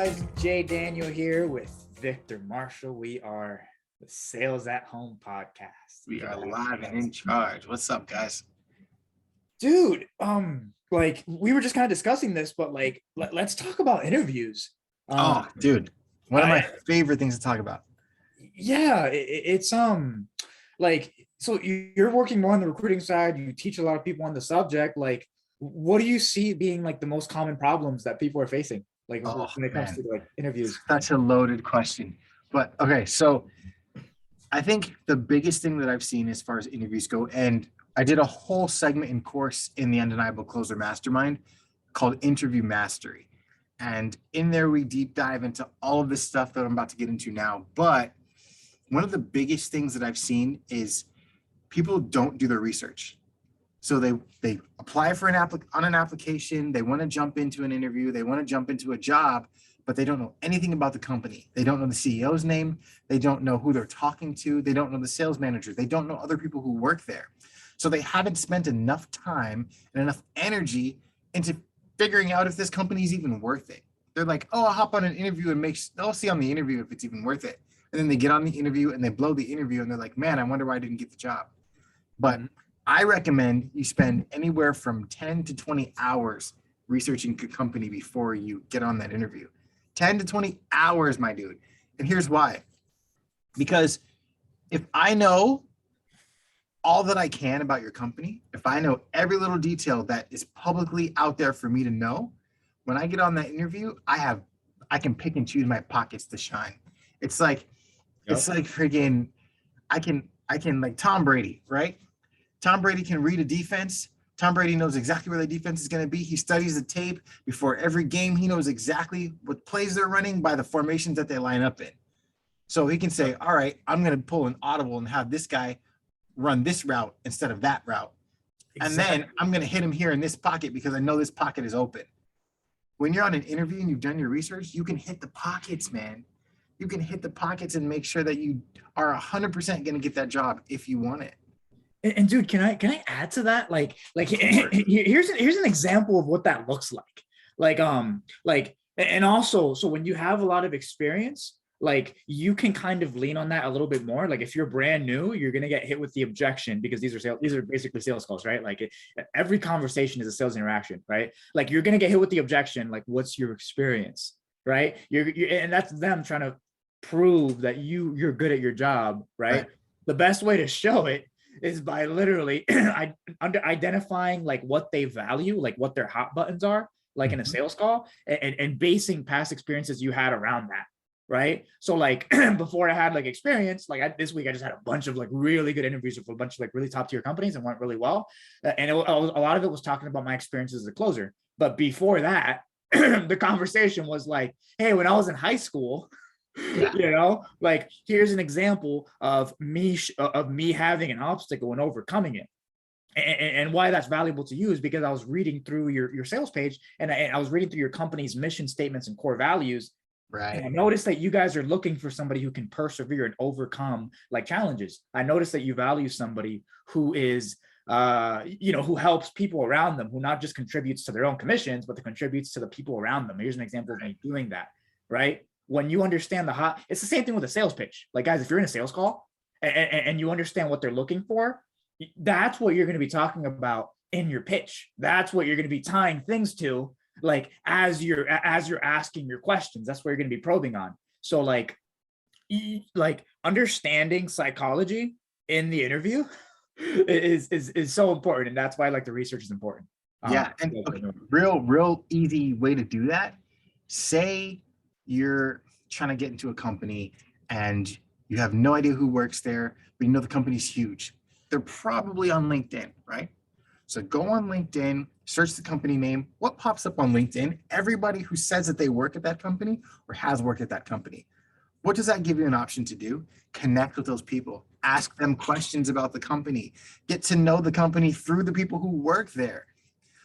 guys? Jaydaniel here with Victor Marshall. We are the Sales at Home podcast. We are live and in charge. What's up, guys? Dude, like we were just kind of discussing this, but like let's talk about interviews. Dude, one of my favorite things to talk about. Yeah, it's like, so you're working more on the recruiting side. You teach a lot of people on the subject. Like, what do you see being like the most common problems that people are facing? Like when it comes to like interviews. That's a loaded question. But okay, so I think the biggest thing that I've seen as far as interviews go, and I did a whole segment in course in the Undeniable Closer Mastermind called Interview Mastery. And in there, we deep dive into all of this stuff that I'm about to get into now. But one of the biggest things that I've seen is people don't do their research. So they apply for on an application, they want to jump into an interview, they want to jump into a job, but they don't know anything about the company. They don't know the CEO's name, they don't know who they're talking to, they don't know the sales manager, they don't know other people who work there. So they haven't spent enough time and enough energy into figuring out if this company is even worth it. They're like, oh, I'll hop on an interview and they'll see on the interview if it's even worth it. And then they get on the interview and they blow the interview and they're like, man, I wonder why I didn't get the job. But I recommend you spend anywhere from 10 to 20 hours researching a company before you get on that interview. 10 to 20 hours, my dude. And here's why. Because if I know all that I can about your company, if I know every little detail that is publicly out there for me to know, when I get on that interview, I can pick and choose my pockets to shine. It's like friggin', I can like Tom Brady, right? Tom Brady can read a defense. Tom Brady knows exactly where the defense is going to be. He studies the tape before every game. He knows exactly what plays they're running by the formations that they line up in. So he can say, all right, I'm going to pull an audible and have this guy run this route instead of that route. Exactly. And then I'm going to hit him here in this pocket because I know this pocket is open. When you're on an interview and you've done your research, you can hit the pockets, man. You can hit the pockets and make sure that you are 100% going to get that job if you want it. And dude, can I add to that? Like here's an example of what that looks like. And also, so when you have a lot of experience, like you can kind of lean on that a little bit more. Like if you're brand new, you're gonna get hit with the objection because these are basically sales calls, right? Like every conversation is a sales interaction, right? Like you're gonna get hit with the objection, like what's your experience, right? And that's them trying to prove that you're good at your job, right? The best way to show it is by literally identifying like what they value, like what their hot buttons are, like in a sales call, and basing past experiences you had around that, right? So like before I had like experience, like this week I just had a bunch of like really good interviews with a bunch of like really top tier companies and went really well. And a lot of it was talking about my experiences as a closer. But before that, the conversation was like, hey, when I was in high school, you know, like here's an example of me having an obstacle and overcoming it. And why that's valuable to you is because I was reading through your sales page and I was reading through your company's mission statements and core values. Right. And I noticed that you guys are looking for somebody who can persevere and overcome like challenges. I noticed that you value somebody who is who helps people around them, who not just contributes to their own commissions, but contributes to the people around them. Here's an example of me doing that, right? When you understand it's the same thing with a sales pitch. Like guys, if you're in a sales call and you understand what they're looking for, that's what you're going to be talking about in your pitch. That's what you're going to be tying things to, like as you're asking your questions. That's what you're going to be probing on. So like understanding psychology in the interview is so important, and that's why like the research is important. And okay, real easy way to do that. Say you're trying to get into a company and you have no idea who works there, but you know the company's huge. They're probably on LinkedIn, right? So go on LinkedIn, search the company name. What pops up on LinkedIn? Everybody who says that they work at that company or has worked at that company. What does that give you an option to do? Connect with those people. Ask them questions about the company. Get to know the company through the people who work there.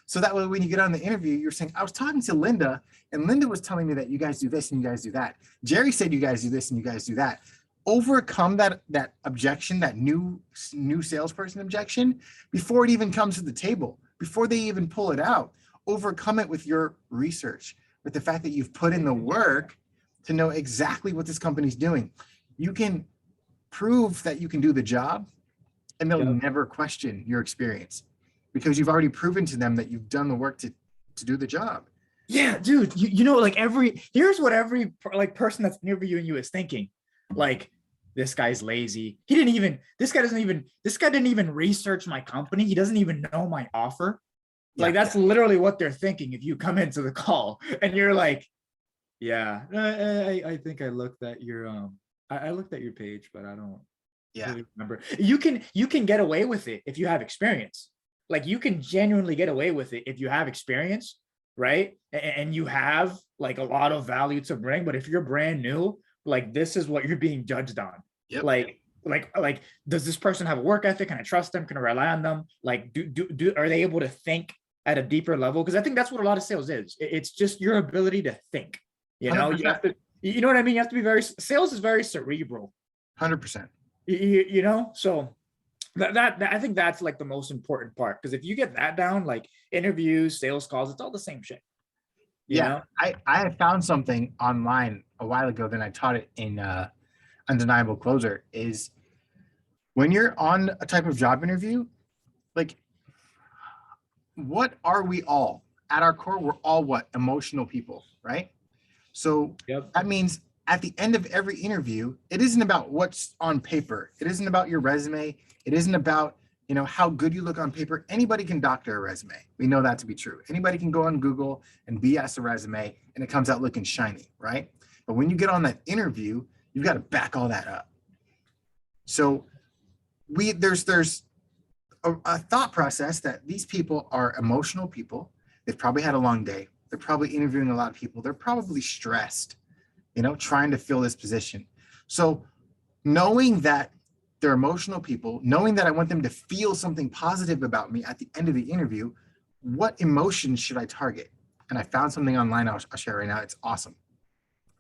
So that way, when you get on the interview, you're saying, I was talking to Linda, and Linda was telling me that you guys do this and you guys do that. Jerry said you guys do this and you guys do that. Overcome that objection, that new salesperson objection, before it even comes to the table, before they even pull it out. Overcome it with your research. with the fact that you've put in the work to know exactly what this company's doing. You can prove that you can do the job, and they'll never question your experience because you've already proven to them that you've done the work to do the job. Yeah, dude, you know, like here's what every like person that's interviewing you is thinking. Like, this guy's lazy. This guy didn't even research my company. He doesn't even know my offer. Like, that's literally what they're thinking if you come into the call and you're like, yeah, I think I looked at your I looked at your page, but I don't really remember. You can get away with it if you have experience. Like, you can genuinely get away with it if you have experience, right? And you have like a lot of value to bring. But if you're brand new, like, this is what you're being judged on. Like, does this person have a work ethic? Can I trust them? Can I rely on them? Like, are they able to think at a deeper level? Because I think that's what a lot of sales is. It's just your ability to think. You know, 100%. you have to, you know what I mean? You have to be sales is very cerebral. 100%. You know, so that I think that's like the most important part. Because if you get that down, like interviews, sales calls, it's all the same shit. You know? I had found something online a while ago, then I taught it in Undeniable Closer, is when you're on a type of job interview, like, what are we all? At our core, we're all what? Emotional people, right? So that means at the end of every interview, it isn't about what's on paper. It isn't about your resume. It isn't about, you know, how good you look on paper. Anybody can doctor a resume. We know that to be true. Anybody can go on Google and BS a resume and it comes out looking shiny, right? But when you get on that interview, you've got to back all that up. So there's a thought process that these people are emotional people. They've probably had a long day. They're probably interviewing a lot of people. They're probably stressed, you know, trying to fill this position. So knowing that they're emotional people, knowing that I want them to feel something positive about me at the end of the interview, what emotions should I target? And I found something online I'll share right now. It's awesome.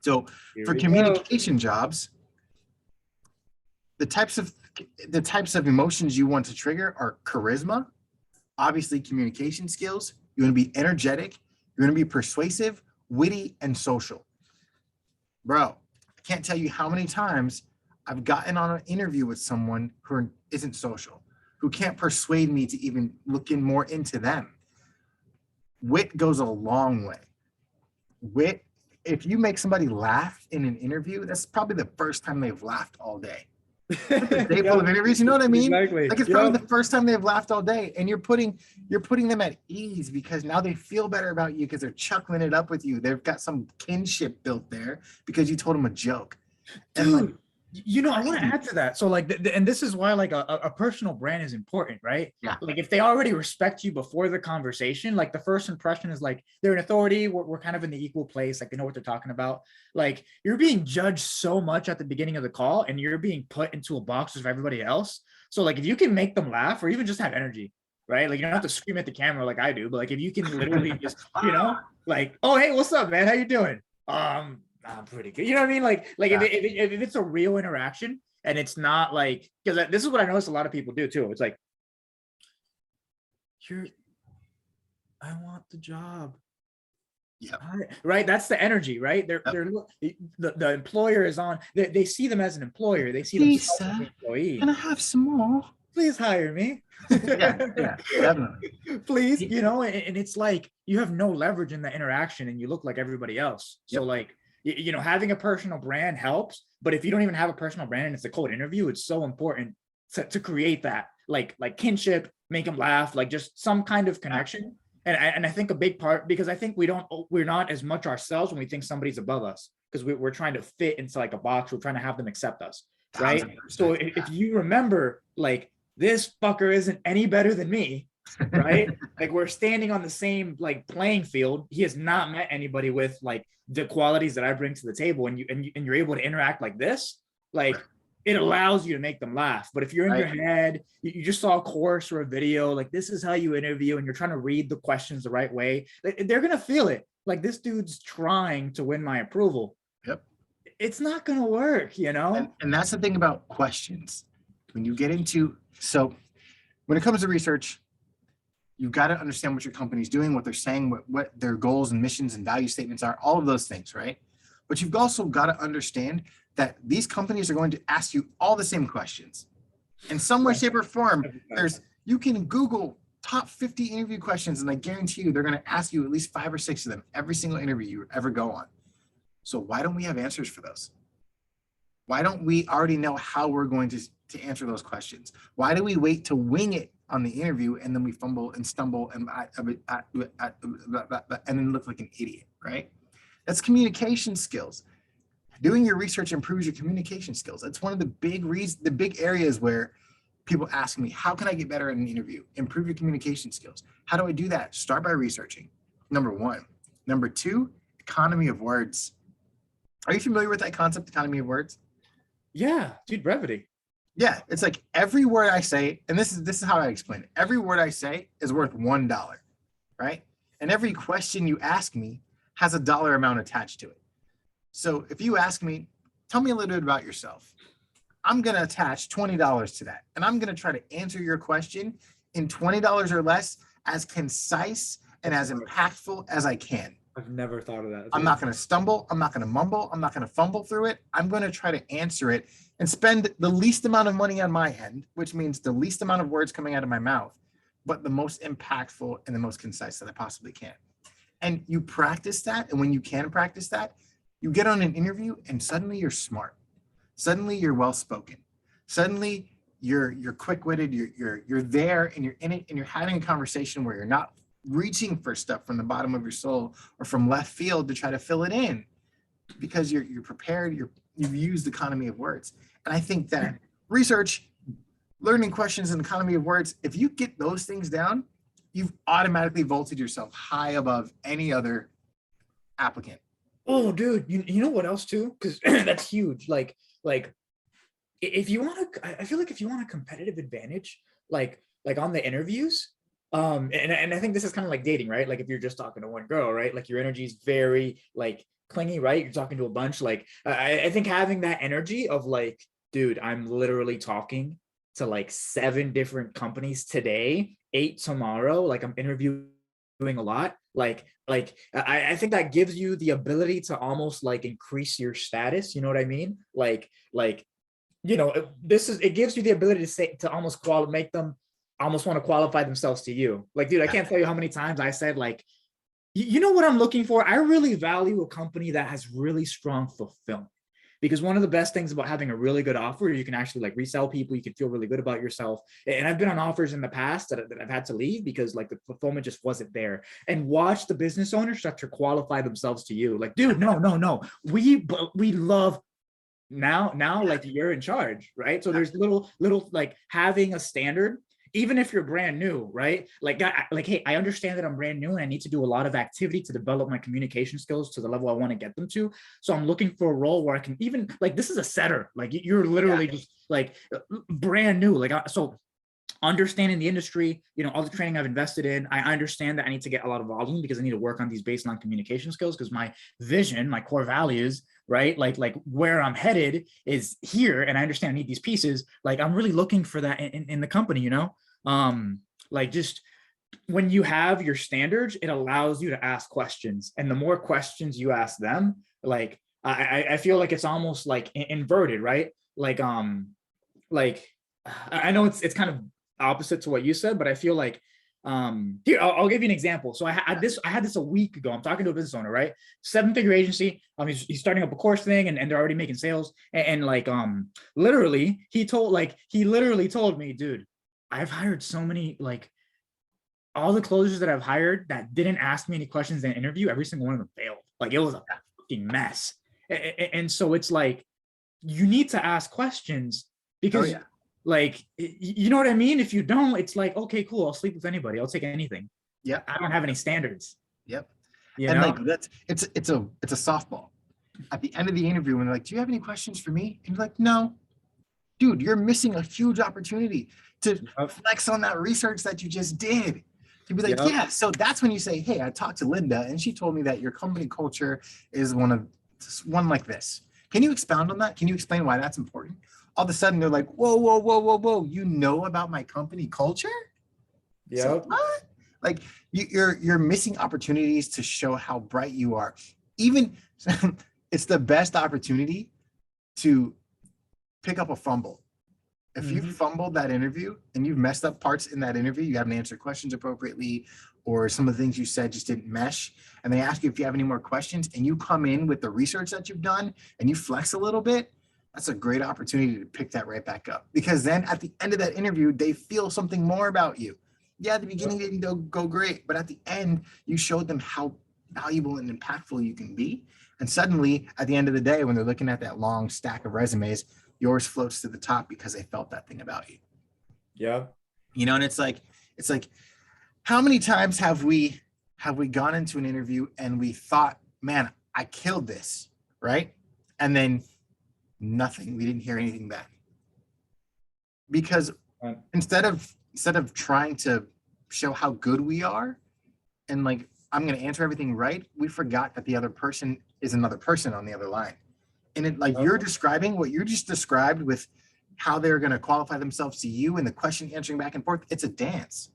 So for communication jobs, the types of emotions you want to trigger are charisma, obviously communication skills. You want to be energetic. You're going to be persuasive, witty, and social. Bro, I can't tell you how many times I've gotten on an interview with someone who isn't social, who can't persuade me to even look in more into them. Wit goes a long way. Wit, if you make somebody laugh in an interview, that's probably the first time they've laughed all day. A day full of interviews, you know what I mean? Exactly. Like, it's probably the first time they've laughed all day, and you're putting them at ease because now they feel better about you because they're chuckling it up with you. They've got some kinship built there because you told them a joke. And dude, you know, I want to add to that. So like, and this is why like a personal brand is important, right? Yeah. Like, if they already respect you before the conversation, like the first impression is like, they're an authority. We're kind of in the equal place. Like, they know what they're talking about. Like, you're being judged so much at the beginning of the call and you're being put into a box with everybody else. So like, if you can make them laugh or even just have energy, right? Like, you don't have to scream at the camera like I do, but like, if you can literally just, you know, like, oh, hey, what's up, man? How you doing? I'm pretty good. You know what I mean? Like if it's a real interaction and it's not like, because this is what I notice a lot of people do too. It's like, I want the job. Yeah. Right. That's the energy, right? The employer is on. They see them as an employer. They see themselves as an employee. Can I have some more? Please hire me. yeah, definitely. Please, you know, and it's like you have no leverage in the interaction and you look like everybody else. So like, you know, having a personal brand helps, but if you don't even have a personal brand and it's a cold interview, it's so important to create that like kinship, make them laugh, like just some kind of connection. And I think a big part, because I think we're not as much ourselves when we think somebody's above us, because we're trying to fit into like a box. We're trying to have them accept us, right? 100%. So if you remember, like, this fucker isn't any better than me, right? Like, we're standing on the same like playing field. He has not met anybody with like the qualities that I bring to the table, and you're able to interact like this, like, it allows you to make them laugh. But if you're in your head, you just saw a course or a video, like, this is how you interview, and you're trying to read the questions the right way, they're gonna feel it. Like, this dude's trying to win my approval. Yep. It's not gonna work, you know? And that's the thing about questions. When you get into, so when it comes to research, You've got to understand what your company's doing, what they're saying, what their goals and missions and value statements are, all of those things, right? But you've also got to understand that these companies are going to ask you all the same questions. In some way, shape, or form, you can Google top 50 interview questions, and I guarantee you they're going to ask you at least 5 or 6 of them every single interview you ever go on. So why don't we have answers for those? Why don't we already know how we're going to answer those questions? Why do we wait to wing it on the interview and then we fumble and stumble and then look like an idiot, right? That's communication skills. Doing your research improves your communication skills. That's one of the big areas where people ask me, how can I get better at an interview? Improve your communication skills. How do I do that? Start by researching. Number 1. Number 2, economy of words. Are you familiar with that concept, economy of words? Yeah, dude, brevity. Yeah, it's like every word I say, and this is how I explain it. Every word I say is worth $1, right? And every question you ask me has a dollar amount attached to it. So if you ask me, tell me a little bit about yourself, I'm going to attach $20 to that. And I'm going to try to answer your question in $20 or less, as concise and as impactful as I can. I've never thought of that. I'm not going to stumble. I'm not going to mumble. I'm not going to fumble through it. I'm going to try to answer it and spend the least amount of money on my end, which means the least amount of words coming out of my mouth, but the most impactful and the most concise that I possibly can. And you practice that. And when you can practice that, you get on an interview and suddenly you're smart. Suddenly you're well-spoken. Suddenly you're quick-witted. You're there and you're in it and you're having a conversation where you're not reaching for stuff from the bottom of your soul or from left field to try to fill it in, because you're prepared. You've used economy of words. And I think that research, learning questions, and economy of words, if you get those things down, you've automatically vaulted yourself high above any other applicant. Oh, dude, you know what else too? Because that's huge. Like if you want to, I feel like if you want a competitive advantage, like on the interviews, and I think this is kind of like dating, right? Like if you're just talking to one girl, right? Like your energy is very like clingy, right? You're talking to a bunch. Like I think having that energy of like, dude, I'm literally talking to like 7 different companies today, 8 tomorrow. Like I'm interviewing a lot. Like I think that gives you the ability to almost like increase your status. You know what I mean? Like you know, it gives you the ability to almost make them almost want to qualify themselves to you. Like, dude, I can't tell you how many times I said like, you know what I'm looking for? I really value a company that has really strong fulfillment. Because one of the best things about having a really good offer, you can actually like resell people. You can feel really good about yourself. And I've been on offers in the past that I've had to leave because like the fulfillment just wasn't there. And watch the business owners start to qualify themselves to you. Like, dude, no. We love now like you're in charge, right? So there's little like having a standard. Even if you're brand new, right? Like, hey, I understand that I'm brand new and I need to do a lot of activity to develop my communication skills to the level I want to get them to. So I'm looking for a role where I can even like, this is a setter. Like you're literally just like brand new. Like, so understanding the industry, you know, all the training I've invested in, I understand that I need to get a lot of volume because I need to work on these baseline communication skills because my vision, my core values, right? Like where I'm headed is here. And I understand I need these pieces. Like I'm really looking for that in the company, you know? Like just when you have your standards, it allows you to ask questions. And the more questions you ask them, like, I feel like it's almost like inverted, right? Like I know it's kind of opposite to what you said, but I feel like here I'll give you an example. So I had this a week ago. I'm talking to a business owner, right? 7-figure agency. He's starting up a course thing and they're already making sales. And like literally he literally told me, dude, I've hired so many, like all the closers that I've hired that didn't ask me any questions in an interview, every single one of them failed. Like it was a fucking mess. And so it's like you need to ask questions because like, you know what I mean? If you don't, it's like, okay, cool. I'll sleep with anybody. I'll take anything. Yeah. I don't have any standards. Yep. You and know? Like it's a softball. At the end of the interview, when they're like, do you have any questions for me? And you're like, no. Dude, you're missing a huge opportunity to flex on that research that you just did. To be like, yeah. So that's when you say, hey, I talked to Linda and she told me that your company culture is one like this. Can you expound on that? Can you explain why that's important? All of a sudden they're like, whoa. You know about my company culture? Yeah. So, what? Like you're missing opportunities to show how bright you are. Even it's the best opportunity to pick up a fumble. If you fumbled that interview and you've messed up parts in that interview, you haven't answered questions appropriately, or some of the things you said just didn't mesh, and they ask you if you have any more questions, and you come in with the research that you've done and you flex a little bit, that's a great opportunity to pick that right back up. Because then at the end of that interview, they feel something more about you. Yeah, at the beginning it didn't go great, but at the end, you showed them how valuable and impactful you can be. And suddenly, at the end of the day, when they're looking at that long stack of resumes, yours floats to the top because they felt that thing about you. Yeah. You know, and it's like, how many times have we gone into an interview and we thought, man, I killed this, right? And then nothing. We didn't hear anything back. Because instead of trying to show how good we are and like, I'm going to answer everything right, we forgot that the other person is another person on the other line. And it, like you're describing what you just described with how they're going to qualify themselves to you and the question answering back and forth, it's a dance,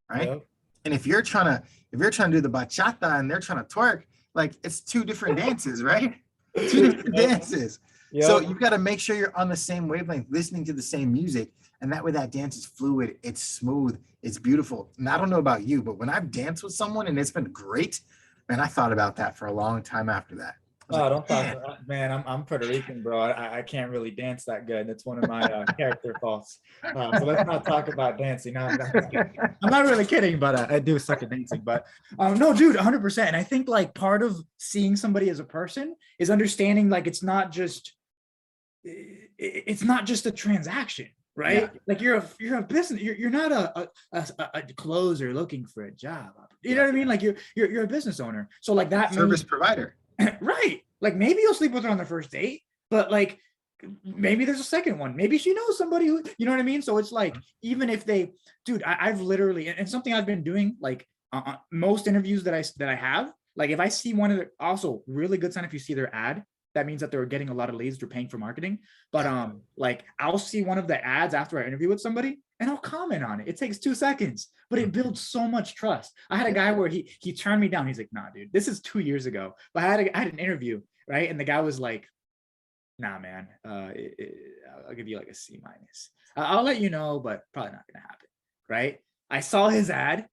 right? Yep. And if you're trying to do the bachata and they're trying to twerk, like it's two different dances, right? Two different dances. Yep. So you've got to make sure you're on the same wavelength, listening to the same music. And that way that dance is fluid, it's smooth, it's beautiful. And I don't know about you, but when I've danced with someone and it's been great, man, I thought about that for a long time after that. Oh, don't talk, man. I'm Puerto Rican, bro. I can't really dance that good. That's one of my character faults. So let's not talk about dancing. No, I'm not really kidding, but I do suck at dancing. But no, dude, 100%. And I think like part of seeing somebody as a person is understanding like it's not just a transaction, right? Yeah. Like you're a business. You're not a closer looking for a job. You know what I mean? Like you're a business owner. So like that service provider. Right. Like maybe you'll sleep with her on the first date, but like maybe there's a second one. Maybe she knows somebody who, you know what I mean? So it's like, even if they, dude, I've literally, and something I've been doing, like most interviews that I have, like if I see one of the, also really good sign if you see their ad, that means that they're getting a lot of leads, they're paying for marketing. But like I'll see one of the ads after I interview with somebody and I'll comment on it. It takes 2 seconds, but it builds so much trust. I had a guy where he turned me down. He's like, nah, dude, this is 2 years ago. But I had an interview, right? And the guy was like, nah, man, I'll give you like a C-. I'll let you know, but probably not gonna happen, right? I saw his ad.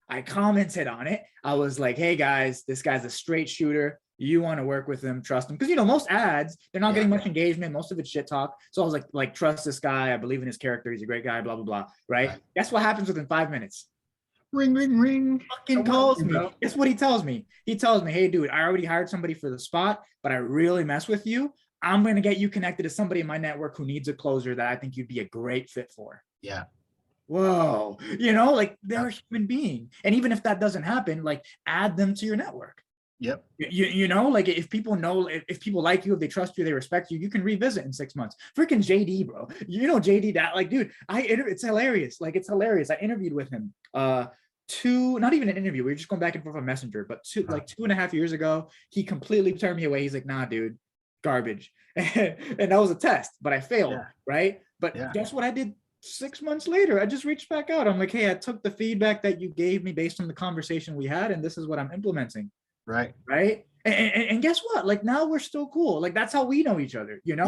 I commented on it. I was like, hey guys, this guy's a straight shooter. You want to work with him, trust him. Because, you know, most ads, they're not getting much engagement. Most of it's shit talk. So I was like, trust this guy. I believe in his character. He's a great guy, blah, blah, blah. Right? Guess what happens within 5 minutes? Ring, ring, ring. Fucking calls me. Guess what he tells me? He tells me, hey, dude, I already hired somebody for the spot, but I really mess with you. I'm going to get you connected to somebody in my network who needs a closer that I think you'd be a great fit for. Yeah. Whoa. You know, like they're a human being. And even if that doesn't happen, like add them to your network. Yep. You know, like if people know, if people like you, if they trust you, they respect you, you can revisit in 6 months. Freaking JD, bro. You know, JD, that like, dude, it's hilarious. Like, it's hilarious. I interviewed with him, not even an interview. We were just going back and forth on Messenger, but 2.5 years ago, he completely turned me away. He's like, nah, dude, garbage. And that was a test, but I failed. Yeah. Right. But guess what I did 6 months later? I just reached back out. I'm like, hey, I took the feedback that you gave me based on the conversation we had, and this is what I'm implementing. Right. And guess what? Like now we're still cool. Like that's how we know each other, you know?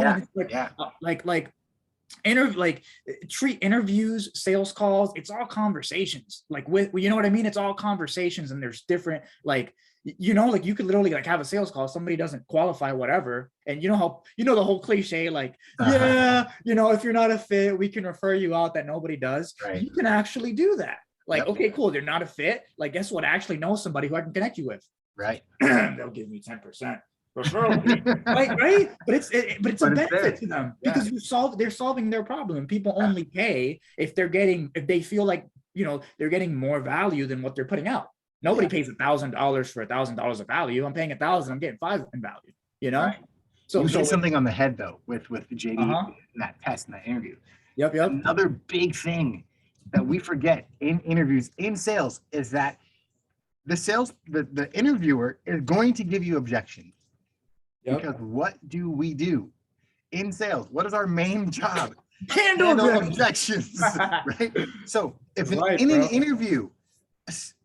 Treat interviews, sales calls, it's all conversations. Like you know what I mean? It's all conversations, and there's different, like, you know, like you could literally like have a sales call, somebody doesn't qualify, whatever. And you know how, you know, the whole cliche, like, you know, if you're not a fit, we can refer you out, that nobody does. Right. You can actually do that. Like, okay, cool. They're not a fit. Like, guess what? I actually know somebody who I can connect you with. Right. They'll give me 10% referral fee. Right. But it's a benefit to them because they're solving their problem. People only pay if they feel like, you know, they're getting more value than what they're putting out. Nobody pays $1,000 for $1,000 of value. I'm paying $1,000. I'm getting $5 in value. You know. Right. So you hit something on the head though with JD in that test, in that interview. Yep. Another big thing that we forget in interviews, in sales, is that the interviewer is going to give you objections. Because what do we do in sales? What is our main job? Handle objections. Right. So if in an interview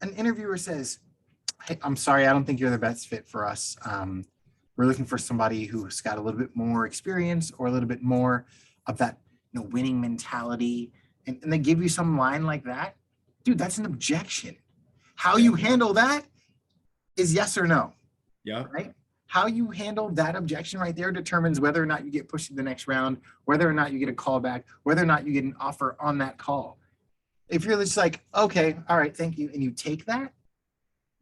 an interviewer says, hey, I'm sorry, I don't think you're the best fit for us. We're looking for somebody who's got a little bit more experience or a little bit more of that, winning mentality. And they give you some line like that. Dude, that's an objection. How you handle that is yes or no. Yeah. Right? How you handle that objection right there determines whether or not you get pushed to the next round, whether or not you get a call back, whether or not you get an offer on that call. If you're just like, okay, all right, thank you, and you take that,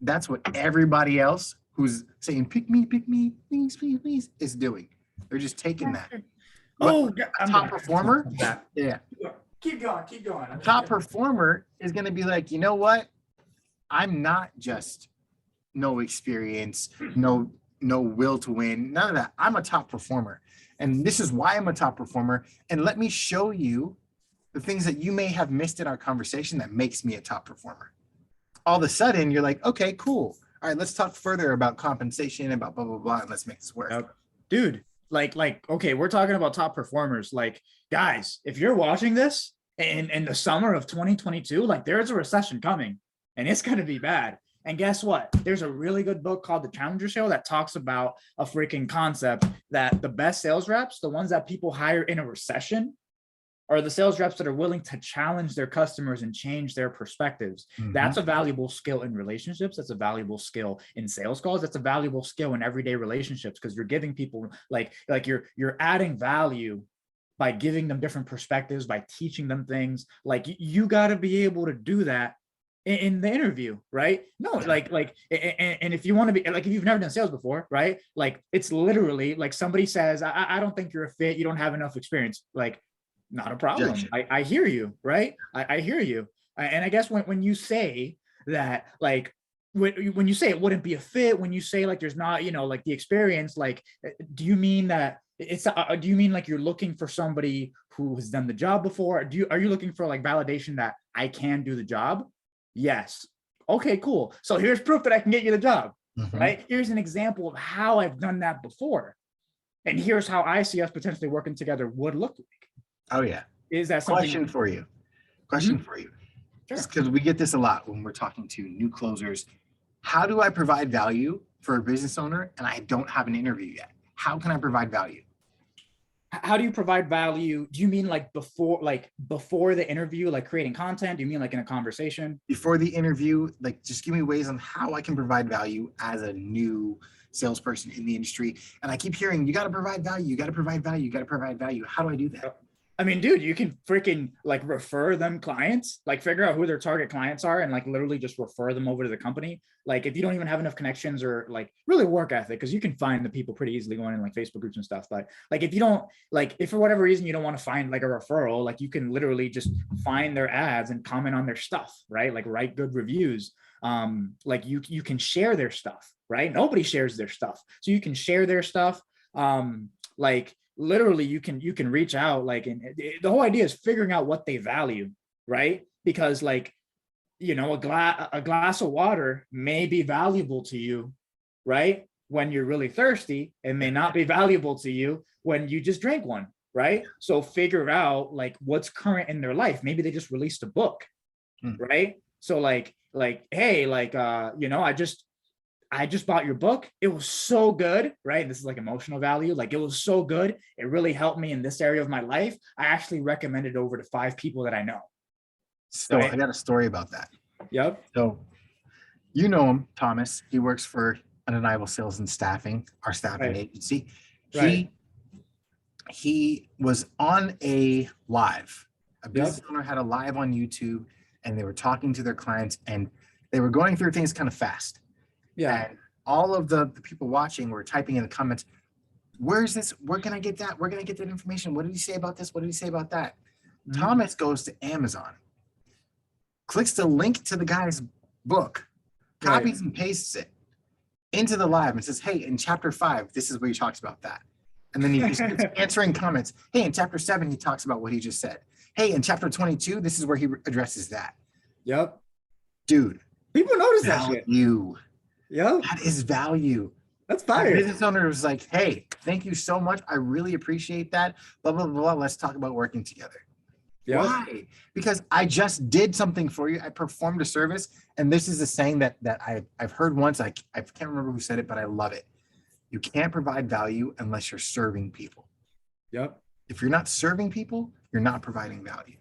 that's what everybody else who's saying, pick me, please, please, please, is doing. They're just taking that. Oh, a top performer, yeah. Keep going. A top performer is going to be like, you know what? I'm not just no experience, no will to win, none of that. I'm a top performer. And this is why I'm a top performer. And let me show you the things that you may have missed in our conversation that makes me a top performer. All of a sudden, you're like, okay, cool. All right, let's talk further about compensation, about blah, blah, blah, and let's make this work. Yep. Dude, like, okay, we're talking about top performers. Like, guys, if you're watching this in the summer of 2022, like there's a recession coming and it's going to be bad. And guess what? There's a really good book called The Challenger Show that talks about a freaking concept that the best sales reps, the ones that people hire in a recession, are the sales reps that are willing to challenge their customers and change their perspectives. Mm-hmm. That's a valuable skill in relationships. That's a valuable skill in sales calls. That's a valuable skill in everyday relationships because you're giving people like you're adding value by giving them different perspectives, by teaching them things. Like you got to be able to do that in the interview, right? No, like, and if you want to be like, if you've never done sales before, right? Like it's literally like somebody says, I don't think you're a fit. You don't have enough experience. Like, not a problem. I hear you, right? I hear you. And I guess when you say that, like, when you say it wouldn't be a fit, when you say like there's not, like the experience, like, do you mean that do you mean like you're looking for somebody who has done the job before? Are you looking for like validation that I can do the job? Yes. Okay, cool. So here's proof that I can get you the job, right? Here's an example of how I've done that before. And here's how I see us potentially working together would look like. Oh yeah. Is that something? Question for you. Sure. Just because we get this a lot when we're talking to new closers. How do I provide value for a business owner and I don't have an interview yet? How can I provide value? How do you provide value? Do you mean like before the interview, like creating content? Do you mean like in a conversation? Before the interview, like just give me ways on how I can provide value as a new salesperson in the industry. And I keep hearing, you got to provide value. You got to provide value. You got to provide value. How do I do that? I mean, dude, you can freaking like refer them clients, like figure out who their target clients are and like literally just refer them over to the company. Like if you don't even have enough connections or like really work ethic, because you can find the people pretty easily going in like Facebook groups and stuff. But like if you don't, like if for whatever reason you don't want to find like a referral, like you can literally just find their ads and comment on their stuff, right? Like write good reviews. Like you can share their stuff, right? Nobody shares their stuff. So you can share their stuff. Like literally you can reach out, like, and the whole idea is figuring out what they value, right? Because like, a glass of water may be valuable to you, right? When you're really thirsty, it may not be valuable to you when you just drank one, right? So figure out like what's current in their life. Maybe they just released a book, right? So like, hey, like, I just bought your book. It was so good, right? This is like emotional value. Like it was so good. It really helped me in this area of my life. I actually recommended it over to 5 people that I know. So right? I got a story about that. Yep. So you know him, Thomas. He works for Undeniable Sales and Staffing, our staffing agency. He was on a live. A business owner had a live on YouTube and they were talking to their clients and they were going through things kind of fast. Yeah. And all of the people watching were typing in the comments, where's this? Where can I get that? Where can I get that information? What did he say about this? What did he say about that? Mm-hmm. Thomas goes to Amazon, clicks the link to the guy's book, copies and pastes it into the live and says, hey, in chapter 5, this is where he talks about that. And then he just keeps answering comments. Hey, in chapter 7, he talks about what he just said. Hey, in chapter 22, this is where he addresses that. Yep. Dude. People notice that shit. Yeah, that is value. That's fire. The business owner was like, hey, thank you so much. I really appreciate that. Blah, blah, blah, blah. Let's talk about working together. Yep. Why? Because I just did something for you. I performed a service. And this is a saying that I've heard once. I can't remember who said it, but I love it. You can't provide value unless you're serving people. Yep. If you're not serving people, you're not providing value.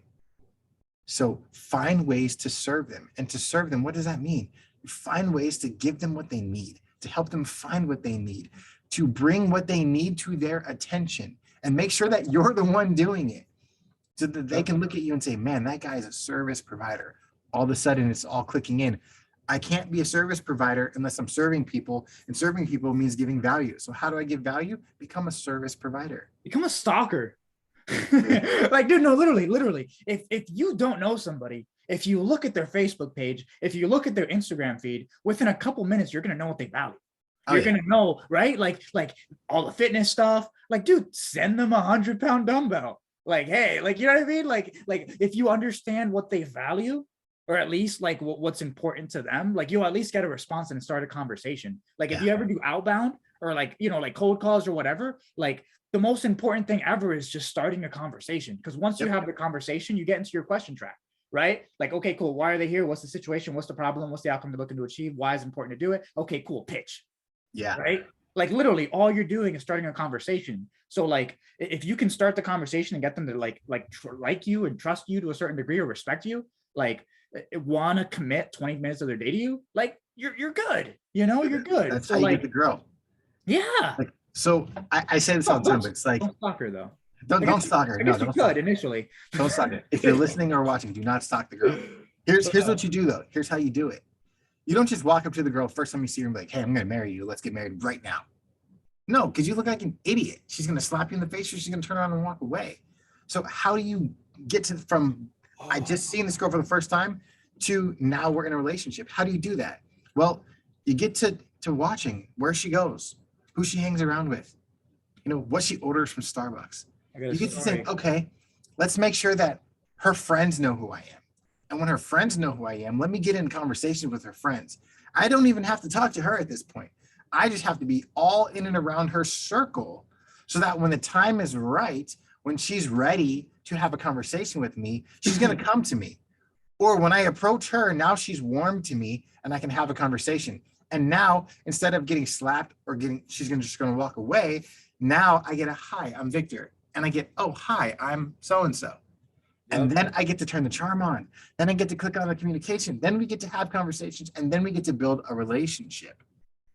So find ways to serve them. And to serve them, what does that mean? You find ways to give them what they need, to help them find what they need, to bring what they need to their attention, and make sure that you're the one doing it, so that they can look at you and say, man, that guy is a service provider. All of a sudden, it's all clicking in. I can't be a service provider unless I'm serving people, and serving people means giving value. So how do I give value? Become a service provider. Become a stalker. Like, dude, no, literally. If you don't know somebody, if you look at their Facebook page, if you look at their Instagram feed, within a couple minutes, you're gonna know what they value. You're gonna know, right? Like all the fitness stuff. Like, dude, send them 100-pound dumbbell. Like, hey, like, you know what I mean? Like if you understand what they value, or at least like what's important to them, like you'll at least get a response and start a conversation. Like if you ever do outbound or like, you know, like cold calls or whatever, like the most important thing ever is just starting a conversation. Because once you have the conversation, you get into your question track, right? Like, okay, cool. Why are they here? What's the situation? What's the problem? What's the outcome they're looking to achieve? Why is it important to do it? Okay, cool. Pitch. Yeah. Right. Like literally all you're doing is starting a conversation. So like if you can start the conversation and get them to like you and trust you to a certain degree or respect you, like want to commit 20 minutes of their day to you, like you're good. You know, you're good. That's so how you like get the girl. Yeah. Like, so I say this all the time, but it's like, don't stalk her though. Don't stalk her. I guess you could initially. Don't stalk her. If you're listening or watching, do not stalk the girl. Here's what you do though. Here's how you do it. You don't just walk up to the girl first time you see her and be like, hey, I'm going to marry you. Let's get married right now. No, because you look like an idiot. She's going to slap you in the face or she's going to turn around and walk away. So how do you get to from I just seen this girl for the first time to now we're in a relationship? How do you do that? Well, you get to watching where she goes, who she hangs around with, you know, what she orders from Starbucks. You get to say, okay, let's make sure that her friends know who I am. And when her friends know who I am, let me get in conversation with her friends. I don't even have to talk to her at this point. I just have to be all in and around her circle so that when the time is right, when she's ready to have a conversation with me, she's going to come to me. Or when I approach her, now she's warm to me and I can have a conversation. And now, instead of getting slapped or she's just going to walk away, now I get a hi, I'm Victor. And I get, oh, hi, I'm so-and-so. And then I get to turn the charm on. Then I get to click on the communication. Then we get to have conversations. And then we get to build a relationship,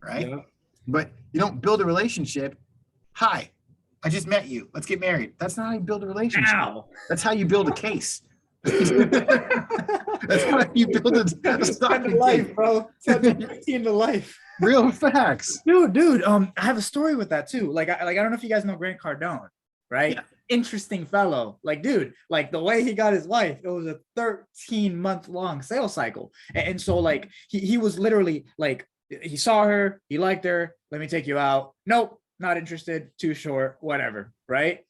right? Yep. But you don't build a relationship. Hi, I just met you. Let's get married. That's not how you build a relationship. Ow. That's how you build a case. That's how you build a stalking life, bro. Into life. Real facts. Dude, I have a story with that too. Like I don't know if you guys know Grant Cardone, right? Yeah. Interesting fellow. Like, dude, like the way he got his wife, it was a 13-month-long sales cycle. And so like he was literally like, he saw her, he liked her, let me take you out. Nope, not interested, too short, whatever, right?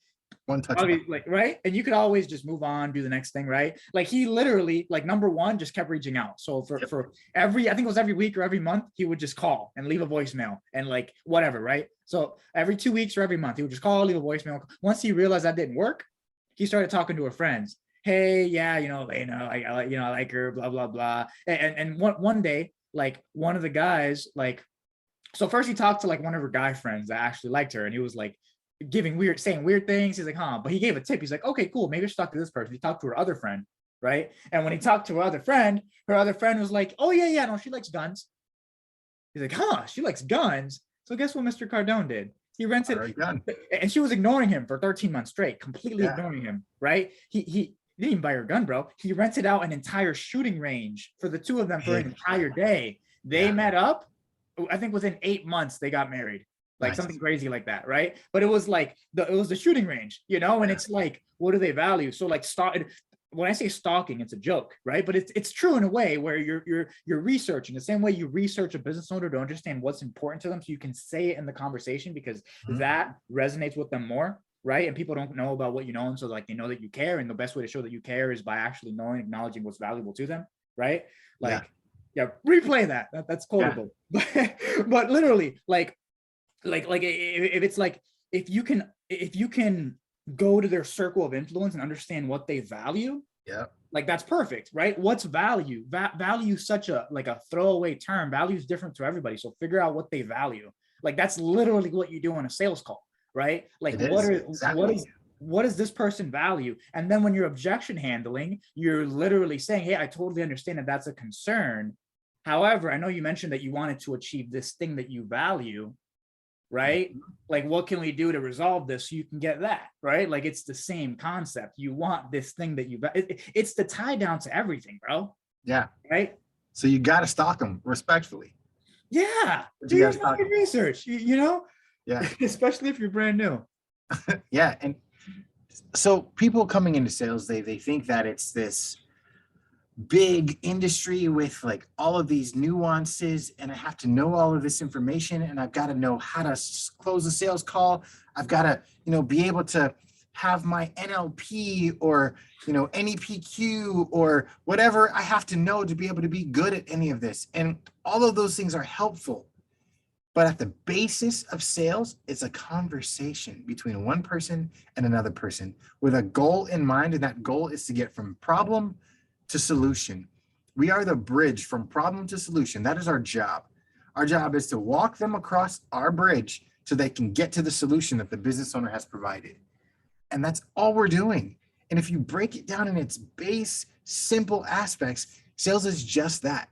One touch. Like, right? And you could always just move on, do the next thing, right? Like he literally, like number one, just kept reaching out. So for every, I think it was every week or every month, he would just call and leave a voicemail and like whatever, right? So every 2 weeks or every month, he would just call, leave a voicemail. Once he realized that didn't work, he started talking to her friends. Hey, yeah, I like her, blah, blah, blah. And one day, like one of the guys, like, so first he talked to like one of her guy friends that actually liked her. And he was like, saying weird things. He's like, but he gave a tip. He's like, okay, cool. Maybe I should talk to this person. He talked to her other friend, right? And when he talked to her other friend was like, oh yeah, no, she likes guns. He's like, she likes guns. So guess what Mr. Cardone did? He rented, and she was ignoring him for 13 months straight, completely ignoring him, right? He didn't even buy her a gun, bro. He rented out an entire shooting range for the two of them for an entire day. They met up. I think within 8 months they got married. Like something crazy like that, right? But it was like it was the shooting range, you know. And it's like, what do they value? So like, when I say stalking, it's a joke, right? But it's true in a way where you're researching the same way you research a business owner to understand what's important to them, so you can say it in the conversation because that resonates with them more, right? And people don't know about what you know, and so like they know that you care, and the best way to show that you care is by actually knowing, acknowledging what's valuable to them, right? Like, replay that. That's quotable, but literally, like if it's like if you can go to their circle of influence and understand what they value, Yeah. like that's perfect, right? What's value? Value is such a like a throwaway term. Value is different to everybody. So figure out what they value. Like that's literally what you do on a sales call, right? Like It is exactly. what does this person value? And then when you're objection handling, you're literally saying, hey, I totally understand that that's a concern. However, I know you mentioned that you wanted to achieve this thing that you value, right? Like, what can we do to resolve this so you can get that, right? Like, it's the same concept. You want this thing that it's the tie down to everything, bro. Yeah. Right. So you got to stalk them respectfully. Yeah. But Do you your gotta stalk fucking 'em. research, you know? Yeah. Especially if you're brand new. Yeah. And so people coming into sales, they think that it's this big industry with like all of these nuances, and I have to know all of this information, and I've got to know how to close a sales call. I've got to, be able to have my NLP or, NEPQ or whatever I have to know to be able to be good at any of this. And all of those things are helpful. But at the basis of sales, it's a conversation between one person and another person with a goal in mind. And that goal is to get from problem to solution. We are the bridge from problem to solution. That is our job. Our job is to walk them across our bridge so they can get to the solution that the business owner has provided. And that's all we're doing. And if you break it down in its base, simple aspects, sales is just that.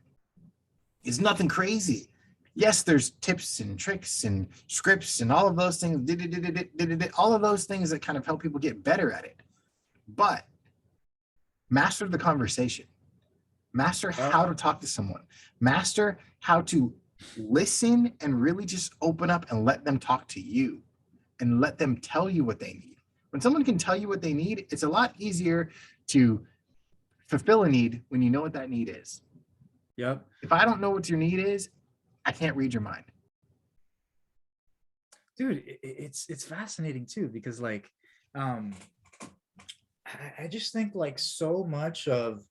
It's nothing crazy. Yes, there's tips and tricks and scripts and all of those things, all of those things that kind of help people get better at it. But master the conversation. Master how to talk to someone. Master how to listen and really just open up and let them talk to you and let them tell you what they need. When someone can tell you what they need, it's a lot easier to fulfill a need when you know what that need is. Yep. If I don't know what your need is, I can't read your mind. Dude, it's fascinating too, because like, I just think like so much of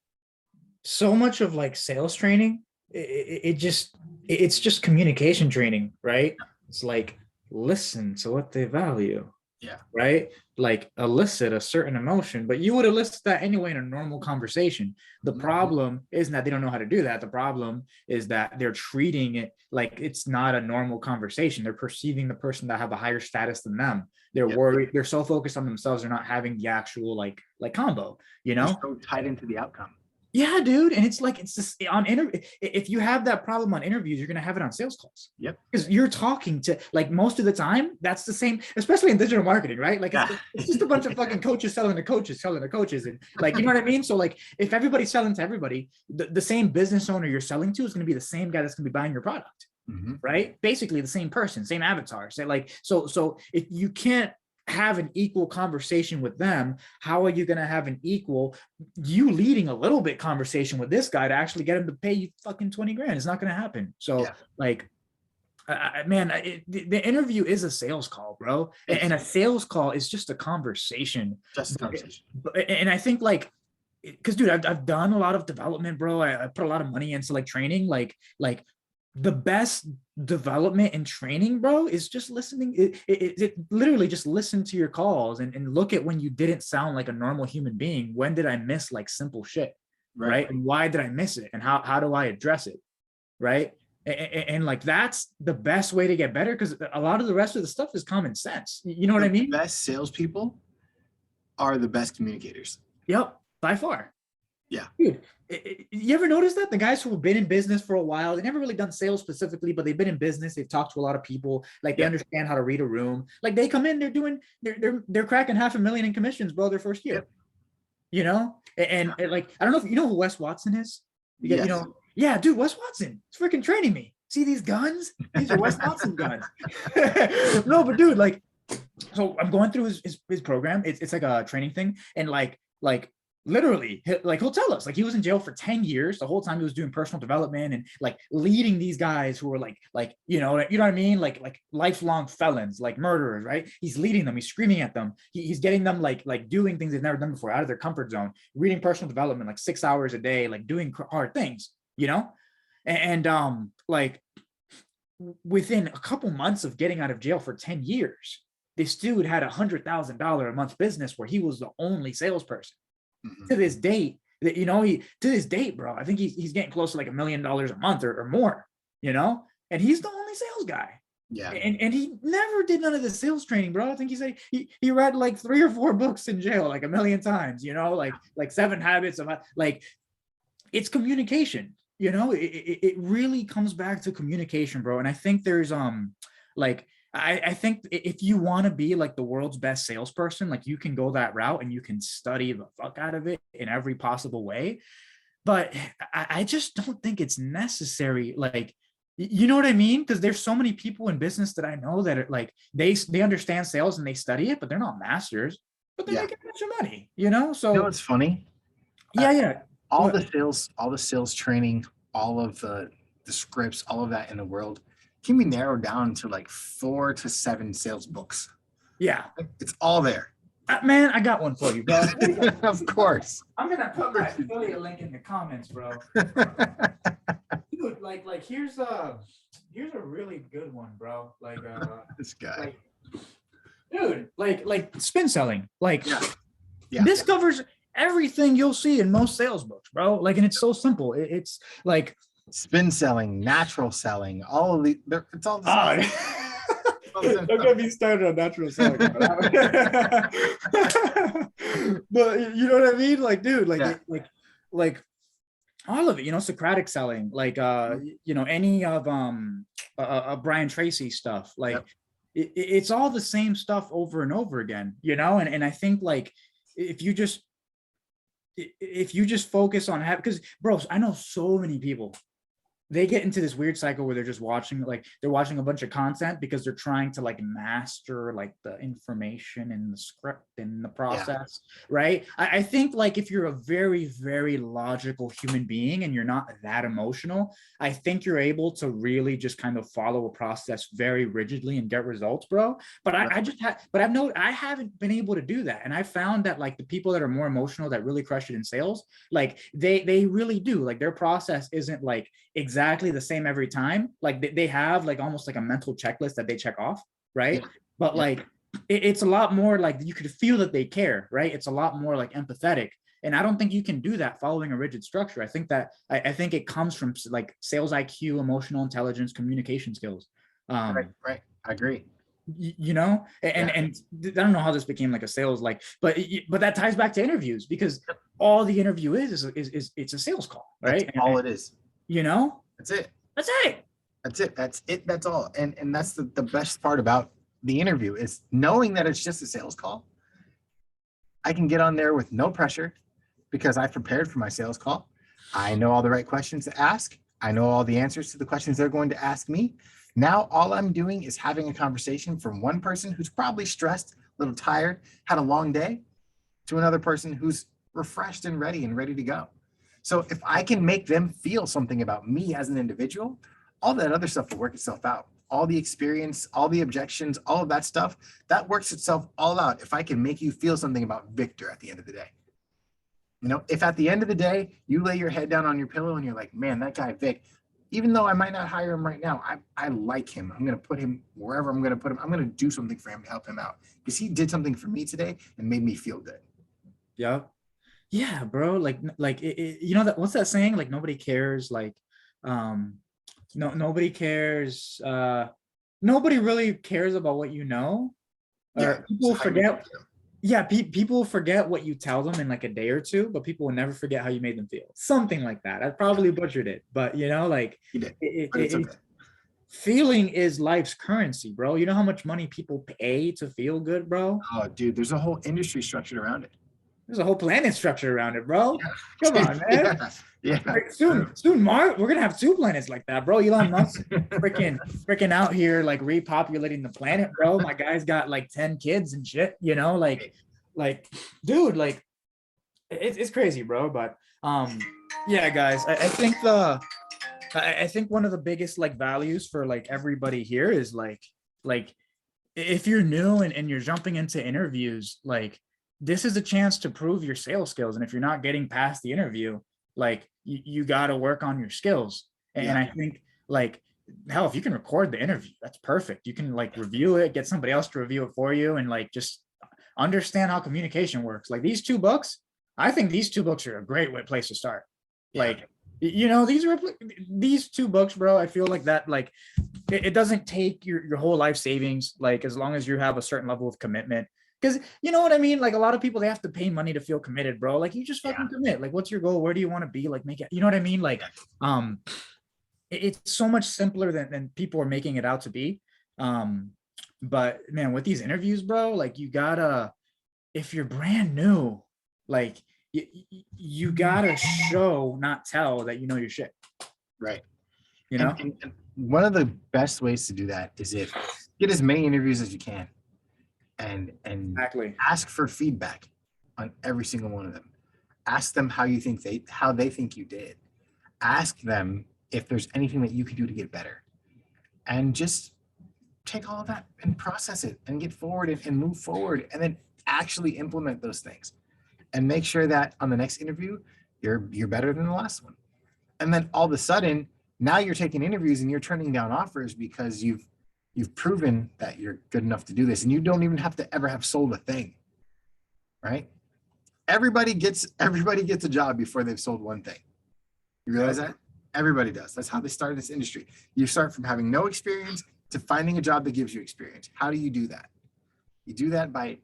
like sales training, it's just communication training, right? It's like listen to what they value. Yeah. Right. Like elicit a certain emotion, but you would elicit that anyway in a normal conversation. The problem isn't that they don't know how to do that. The problem is that they're treating it like it's not a normal conversation. They're perceiving the person that have a higher status than them. They're worried. They're so focused on themselves. They're not having the actual like combo, They're so tied into the outcome. Yeah, dude. And it's like, it's just on interview. If you have that problem on interviews, you're going to have it on sales calls. Yep. Because you're talking to, like, most of the time, that's the same, especially in digital marketing, right? Like, it's just a bunch of fucking coaches selling to coaches. And like, you know what I mean? So like, if everybody's selling to everybody, the same business owner you're selling to is going to be the same guy that's going to be buying your product. Right? Basically the same person, same avatar. So like, so if you can't have an equal conversation with them, how are you going to have an equal, you leading a little bit conversation with this guy to actually get him to pay you fucking 20 grand? It's not going to happen. So like, the interview is a sales call, bro. And a sales call is just a conversation. Just a conversation. And I think like, because dude, I've done a lot of development, bro. I put a lot of money into like training, like the best development and training, bro, is just listening. It literally just listen to your calls and look at when you didn't sound like a normal human being. When did I miss like simple shit? Right. And why did I miss it? And how do I address it? Right. And like, that's the best way to get better, because a lot of the rest of the stuff is common sense. You know what I mean? The best salespeople are the best communicators. Yep. By far. Yeah. Dude, you ever notice that the guys who have been in business for a while, they never really done sales specifically, but they've been in business, they've talked to a lot of people, like they understand how to read a room. Like they come in, they're cracking $500,000 in commissions, bro, their first year. You know? And like, I don't know if you know who Wes Watson is. You know, yeah, dude, Wes Watson is freaking training me. See these guns? These are Wes Watson guns. No, but dude, like, so I'm going through his program. It's like a training thing, and like literally, like, he'll tell us, like, he was in jail for 10 years. The whole time he was doing personal development and like leading these guys who were like, you know what I mean? Like lifelong felons, like murderers, right? He's leading them. He's screaming at them. He's getting them like doing things they've never done before, out of their comfort zone, reading personal development, like 6 hours a day, like doing hard things, you know? And like within a couple months of getting out of jail for 10 years, this dude had $100,000 a month business where he was the only salesperson. Mhm. To this date, you know, to this date, bro, I think he's getting close to like $1 million a month or more, you know, and he's the only sales guy. Yeah. And he never did none of the sales training, bro. I think he said he read like 3 or 4 books in jail like 1,000,000 times, you know, like 7 Habits of, like, it's communication, you know. It really comes back to communication, bro. And I think there's like I think if you want to be like the world's best salesperson, like you can go that route and you can study the fuck out of it in every possible way. But I just don't think it's necessary. Like, you know what I mean? Because there's so many people in business that I know that are like, they understand sales and they study it, but they're not masters, but they're Yeah. making a bunch of money, you know? So You know what's funny? yeah. All the sales training, all of the scripts, all of that in the world can be narrowed down to like 4 to 7 sales books. Yeah. It's all there. Man, I got one for you, bro. Of course. I'm gonna put my affiliate link in the comments, bro. Dude, like here's a really good one, bro. Like This guy. Dude, like spin selling. Like Yeah. This covers everything you'll see in most sales books, bro. Like, and it's so simple. It's like Spin selling, natural selling, all of the it's all the same. Don't get me started on natural selling. But you know what I mean? Like, dude, like all of it, you know, Socratic selling, like you know, any of Brian Tracy stuff, like it's all the same stuff over and over again, you know. And I think like if you just focus on because bro, I know so many people, they get into this weird cycle where they're just watching, like they're watching a bunch of content because they're trying to like master like the information and the script and the process, right? I think like if you're a very, very logical human being and you're not that emotional, I think you're able to really just kind of follow a process very rigidly and get results, bro. But I haven't been able to do that. And I found that like the people that are more emotional that really crush it in sales, like they really do, like their process isn't like exactly the same every time. Like they have like almost like a mental checklist that they check off, right? But like it's a lot more like you could feel that they care, right? It's a lot more like empathetic. And I don't think you can do that following a rigid structure. I think that I think it comes from like sales IQ, emotional intelligence, communication skills. Right. I agree. You know, and I don't know how this became like a sales like, but that ties back to interviews, because all the interview is it's a sales call, right? That's all it is. You know, that's it. That's all. And that's the best part about the interview is knowing that it's just a sales call. I can get on there with no pressure because I prepared for my sales call. I know all the right questions to ask. I know all the answers to the questions they're going to ask me. Now, all I'm doing is having a conversation from one person who's probably stressed, a little tired, had a long day, to another person who's refreshed and ready to go. So if I can make them feel something about me as an individual, all that other stuff will work itself out. All the experience, all the objections, all of that stuff, that works itself all out if I can make you feel something about Victor at the end of the day. You know, if at the end of the day, you lay your head down on your pillow and you're like, man, that guy Vic, even though I might not hire him right now, I like him. I'm going to put him wherever I'm going to put him. I'm going to do something for him to help him out because he did something for me today and made me feel good. Yeah, bro. Like you know that, what's that saying? Like nobody cares. Like, nobody cares. Nobody really cares about what you know. People forget. People forget what you tell them in like a day or two, but people will never forget how you made them feel. Something like that. I probably butchered it, but you know, like feeling is life's currency, bro. You know how much money people pay to feel good, bro? Oh, dude, there's a whole industry structured around it. There's a whole planet structured around it, bro. Come on, man. Like soon, Mark, we're gonna have 2 planets like that, bro. Elon Musk freaking out here, like repopulating the planet, bro. My guy's got like 10 kids and shit, you know, like, dude, like, it's crazy, bro. But yeah, guys, I think one of the biggest like values for like everybody here is like if you're new and you're jumping into interviews, like this is a chance to prove your sales skills. And if you're not getting past the interview, like you got to work on your skills. And I think like hell, if you can record the interview, that's perfect. You can like review it, get somebody else to review it for you, and like just understand how communication works. Like these 2 books, I think these 2 books are a great place to start. Yeah. Like, these 2 books, bro. I feel like that, like, it doesn't take your whole life savings, like as long as you have a certain level of commitment. Because you know what I mean? Like a lot of people, they have to pay money to feel committed, bro. Like you just fucking commit. Like, what's your goal? Where do you want to be? Like, make it, you know what I mean? Like, it's so much simpler than people are making it out to be. But man, with these interviews, bro, like you gotta, if you're brand new, like you gotta show, not tell, that you know your shit. Right. You know? And one of the best ways to do that is if get as many interviews as you can and Exactly. ask for feedback on every single one of them. Ask them how they think you did. Ask them if there's anything that you could do to get better. And just take all of that and process it and get forward and move forward, and then actually implement those things and make sure that on the next interview you're better than the last one. And then all of a sudden now you're taking interviews and you're turning down offers because you've proven that you're good enough to do this, and you don't even have to ever have sold a thing. Right? Everybody gets a job before they've sold one thing. You realize that? Everybody does. That's how they start in this industry. You start from having no experience to finding a job that gives you experience. How do you do that? You do that by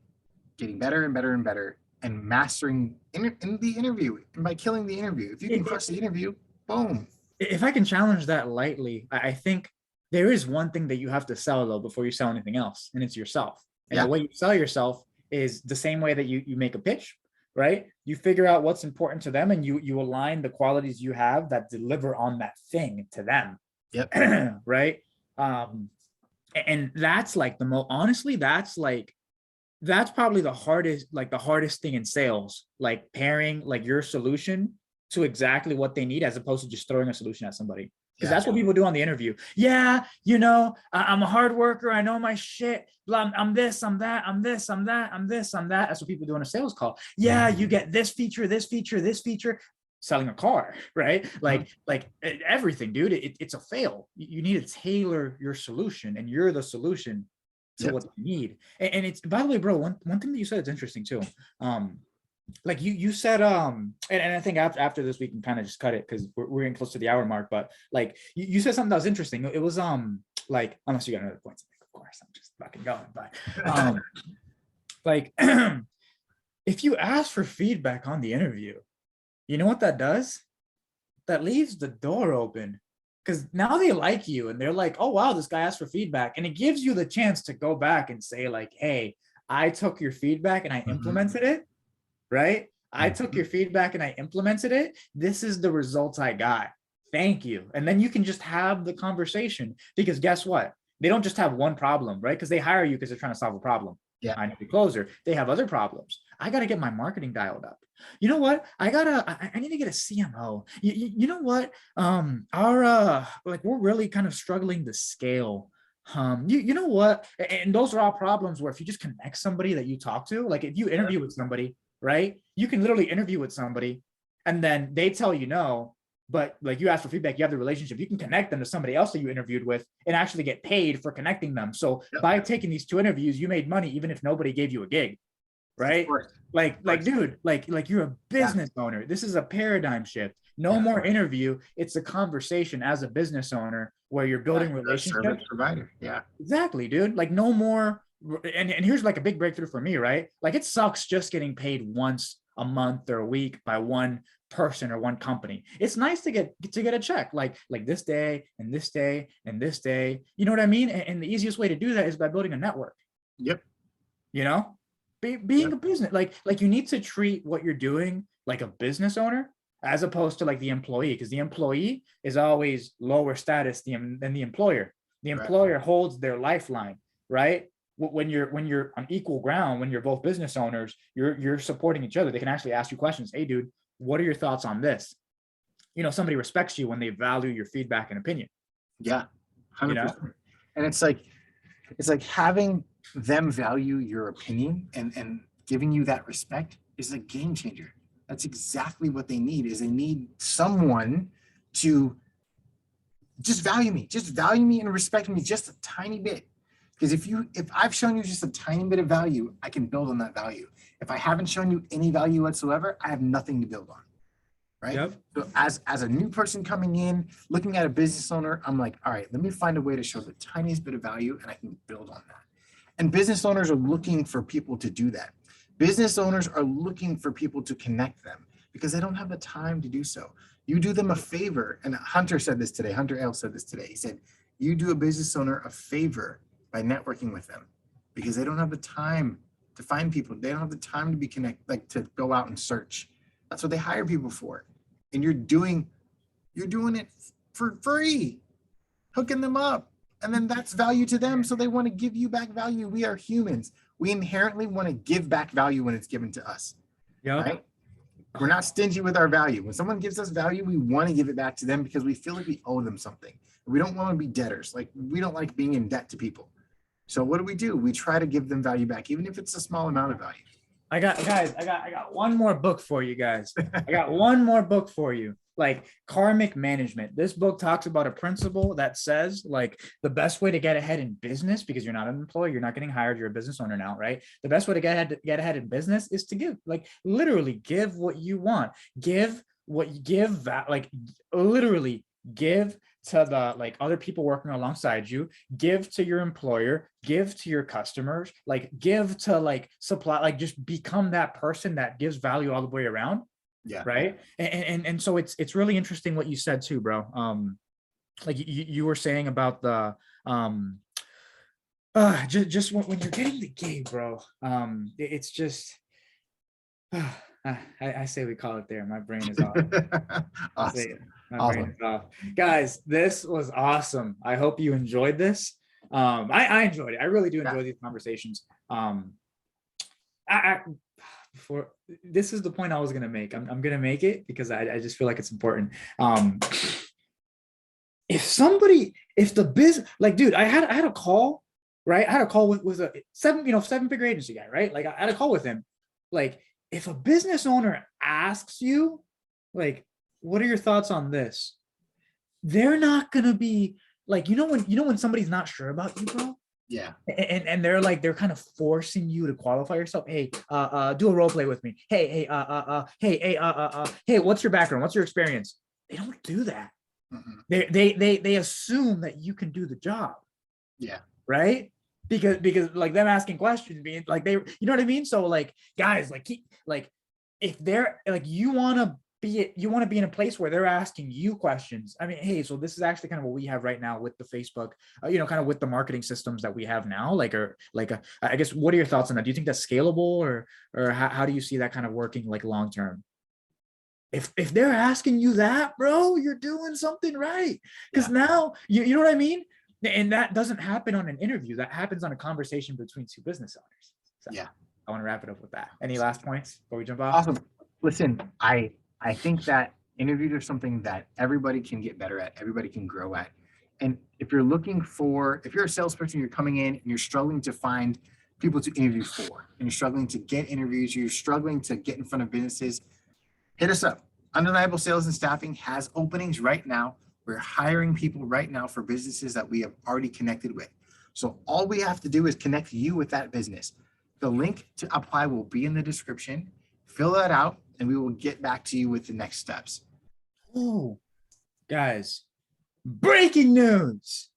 getting better and better and better and mastering in the interview, and by killing the interview. If you can crush the interview, boom. If I can challenge that lightly, I think there is one thing that you have to sell though before you sell anything else, and it's yourself. And the way you sell yourself is the same way that you make a pitch, right? You figure out what's important to them, and you align the qualities you have that deliver on that thing to them. Yep. Right. And that's like honestly, that's probably the hardest thing in sales, like pairing like your solution to exactly what they need, as opposed to just throwing a solution at somebody. Because that's what people do on the interview. Yeah, I'm a hard worker. I know my shit. I'm this, I'm that, I'm this, I'm that, I'm this, I'm that. That's what people do on a sales call. Yeah, you get this feature, this feature, this feature. Selling a car, right? Like everything, dude. It's a fail. You need to tailor your solution, and you're the solution to what you need. And it's, by the way, bro, one thing that you said is interesting too. Like you said, and I think after this we can kind of just cut it because we're getting close to the hour mark. But like you said something that was interesting. It was like, unless you got another point to make, of course, I'm just fucking going. But like if you ask for feedback on the interview, you know what that does? That leaves the door open, because now they like you and they're like, oh wow, this guy asked for feedback, and it gives you the chance to go back and say like, hey, I took your feedback and I implemented it. Right? I took your feedback and I implemented it. This is the results I got. Thank you. And then you can just have the conversation, because guess what? They don't just have one problem, right? Because they hire you because they're trying to solve a problem. Yeah. I need a closer. They have other problems. I got to get my marketing dialed up. You know what? I need to get a CMO. You know what? We're really kind of struggling to scale. You know what? And those are all problems where if you just connect somebody that you talk to, like if you interview with somebody, right? You can literally interview with somebody and then they tell you no, but like you ask for feedback, you have the relationship, you can connect them to somebody else that you interviewed with and actually get paid for connecting them. So by taking these 2 interviews, you made money even if nobody gave you a gig, right? Dude, like you're a business owner. This is a paradigm shift. No more interview. It's a conversation as a business owner where you're building relationships. Service provider. Yeah. Exactly, dude. Like no more. And here's like a big breakthrough for me, right? Like it sucks just getting paid once a month or a week by one person or one company. It's nice to get a check like this day and this day and this day. You know what I mean? And the easiest way to do that is by building a network. Yep. You know, being a business, like you need to treat what you're doing like a business owner as opposed to like the employee, because the employee is always lower status than the employer. The employer holds their lifeline, right? When you're on equal ground, when you're both business owners, you're supporting each other. They can actually ask you questions. Hey, dude, what are your thoughts on this? Somebody respects you when they value your feedback and opinion. Yeah, 100%. And it's like having them value your opinion and giving you that respect is a game changer. That's exactly what they need. Is they need someone to just value me and respect me just a tiny bit. Because if I've shown you just a tiny bit of value, I can build on that value. If I haven't shown you any value whatsoever, I have nothing to build on. Right. Yep. So as a new person coming in, looking at a business owner, I'm like, all right, let me find a way to show the tiniest bit of value and I can build on that. And business owners are looking for people to do that. Business owners are looking for people to connect them because they don't have the time to do so. You do them a favor. And Hunter said this today. Hunter L said this today. He said, you do a business owner a favor by networking with them because they don't have the time to find people. They don't have the time to be connected, like to go out and search. That's what they hire people for. And you're doing it for free, hooking them up. And then that's value to them. So they want to give you back value. We are humans. We inherently want to give back value when it's given to us. Yeah. Right? We're not stingy with our value. When someone gives us value, we want to give it back to them because we feel like we owe them something. We don't want to be debtors. Like we don't like being in debt to people. So what do? We try to give them value back, even if it's a small amount of value. I got one more book for you guys. I got one more book for you. Like karmic management. This book talks about a principle that says like the best way to get ahead in business, because you're not an employee, you're not getting hired, you're a business owner now, right? The best way to get ahead in business is to give, like literally give what you want. Give what you give, like literally give to the like other people working alongside you, give to your employer, give to your customers, like give to like supply, like just become that person that gives value all the way around. Yeah. Right. And so it's really interesting what you said too, bro. Like you were saying about the just when you're getting the gig, bro. It's just I say we call it there. My brain is off. Awesome. Brain is off. Guys, this was awesome. I hope you enjoyed this. I enjoyed it. I really do enjoy these conversations. Before this is the point I was gonna make. I'm gonna make it because I just feel like it's important. If the business, like, dude, I had a call, right? I had a call with a seven-figure agency guy, right? Like I had a call with him. Like, if a business owner asks you, like, what are your thoughts on this? They're not gonna be like, when somebody's not sure about you, bro. Yeah. And they're kind of forcing you to qualify yourself. Hey, do a role play with me. Hey, what's your background? What's your experience? They don't do that. Mm-hmm. They assume that you can do the job. Yeah. Right? Because like them asking questions being like you know what I mean? So like guys, like if they're like you want to be in a place where they're asking you questions. I mean, hey, so this is actually kind of what we have right now with the Facebook, kind of with the marketing systems that we have now. I guess, what are your thoughts on that? Do you think that's scalable, or how do you see that kind of working like long term? If they're asking you that, bro, you're doing something right. Because now you know what I mean? And that doesn't happen on an interview. That happens on a conversation between two business owners. So yeah, I want to wrap it up with that. Any last points before we jump off? Awesome. Listen, I think that interviews are something that everybody can get better at, everybody can grow at. And if you're a salesperson, you're coming in and you're struggling to find people to interview for, and you're struggling to get interviews, you're struggling to get in front of businesses, hit us up. Undeniable Sales and Staffing has openings right now. We're hiring people right now for businesses that we have already connected with. So all we have to do is connect you with that business. The link to apply will be in the description. Fill that out, and we will get back to you with the next steps. Oh, guys, breaking news.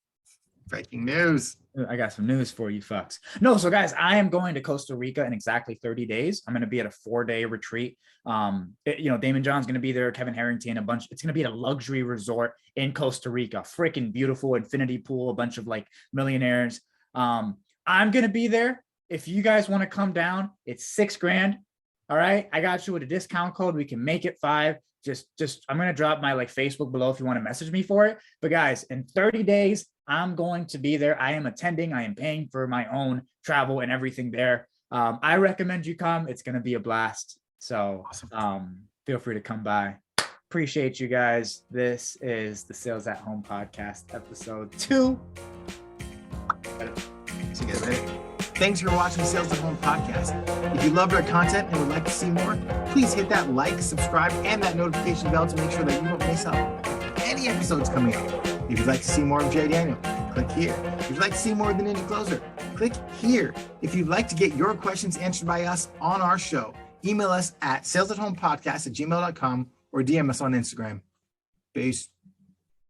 Breaking ne's. I got some news for you fucks. No, so guys, I am going to Costa Rica in exactly 30 days. I'm going to be at a 4-day retreat. Damon John's going to be there, Kevin Harrington, it's going to be at a luxury resort in Costa Rica, freaking beautiful infinity pool, a bunch of like millionaires. I'm going to be there. If you guys want to come down, it's $6,000. All right, I got you with a discount code. We can make it 5. Just I'm gonna drop my like Facebook below if you want to message me for it. But guys, in 30 days, I'm going to be there. I am attending. I am paying for my own travel and everything there. I recommend you come. It's gonna be a blast. So feel free to come by. Appreciate you guys. This is the Sales at Home podcast, episode 2. See you guys later. Thanks for watching Sales at Home podcast. If you loved our content and would like to see more, please hit that like, subscribe, and that notification bell to make sure that you don't miss out on any episodes coming up. If you'd like to see more of Jaydaniel, click here. If you'd like to see more of the Ninja Closer, click here. If you'd like to get your questions answered by us on our show, email us at salesathomepodcast@gmail.com or DM us on Instagram. Peace.